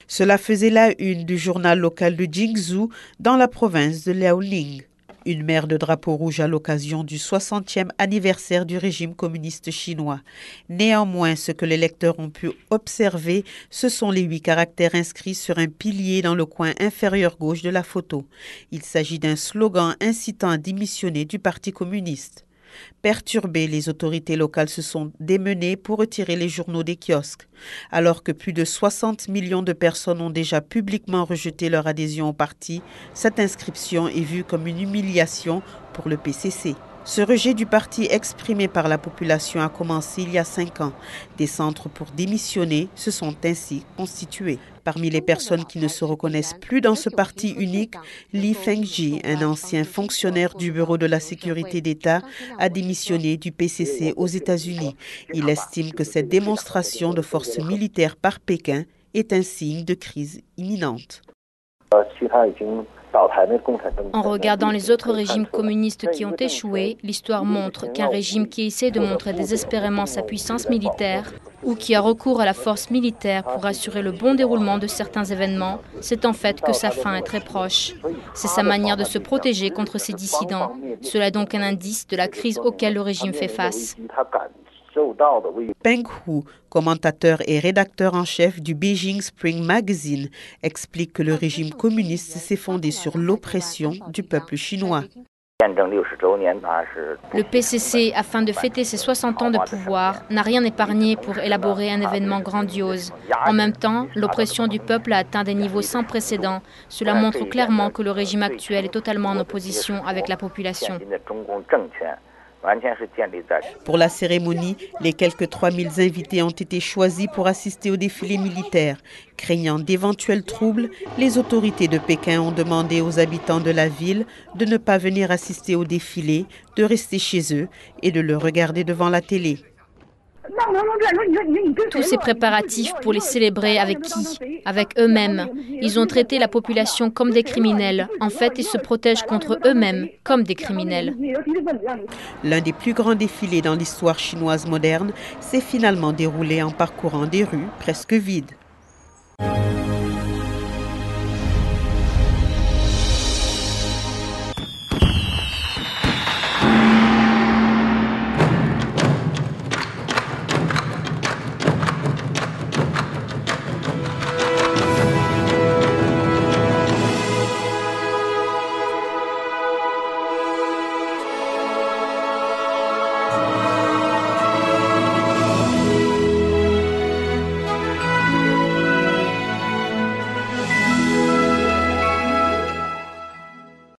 Cela faisait la une du journal local de Jingzhou dans la province de Liaoning. Une mer de drapeaux rouges à l'occasion du 60e anniversaire du régime communiste chinois. Néanmoins, ce que les lecteurs ont pu observer, ce sont les 8 caractères inscrits sur un pilier dans le coin inférieur gauche de la photo. Il s'agit d'un slogan incitant à démissionner du Parti communiste. Perturbées, les autorités locales se sont démenées pour retirer les journaux des kiosques. Alors que plus de 60 millions de personnes ont déjà publiquement rejeté leur adhésion au parti, cette inscription est vue comme une humiliation pour le PCC. Ce rejet du parti exprimé par la population a commencé il y a 5 ans. Des centres pour démissionner se sont ainsi constitués. Parmi les personnes qui ne se reconnaissent plus dans ce parti unique, Li Fengji, un ancien fonctionnaire du Bureau de la sécurité d'État, a démissionné du PCC aux États-Unis. Il estime que cette démonstration de force militaire par Pékin est un signe de crise imminente. En regardant les autres régimes communistes qui ont échoué, l'histoire montre qu'un régime qui essaie de montrer désespérément sa puissance militaire ou qui a recours à la force militaire pour assurer le bon déroulement de certains événements, c'est en fait que sa fin est très proche. C'est sa manière de se protéger contre ces dissidents. Cela est donc un indice de la crise auquel le régime fait face. Peng Hu, commentateur et rédacteur en chef du Beijing Spring Magazine, explique que le régime communiste s'est fondé sur l'oppression du peuple chinois. Le PCC, afin de fêter ses 60 ans de pouvoir, n'a rien épargné pour élaborer un événement grandiose. En même temps, l'oppression du peuple a atteint des niveaux sans précédent. Cela montre clairement que le régime actuel est totalement en opposition avec la population. Pour la cérémonie, les quelques 3000 invités ont été choisis pour assister au défilé militaire. Craignant d'éventuels troubles, les autorités de Pékin ont demandé aux habitants de la ville de ne pas venir assister au défilé, de rester chez eux et de le regarder devant la télé. Tous ces préparatifs pour les célébrer avec qui? Avec eux-mêmes. Ils ont traité la population comme des criminels. En fait, ils se protègent contre eux-mêmes comme des criminels. L'un des plus grands défilés dans l'histoire chinoise moderne s'est finalement déroulé en parcourant des rues presque vides.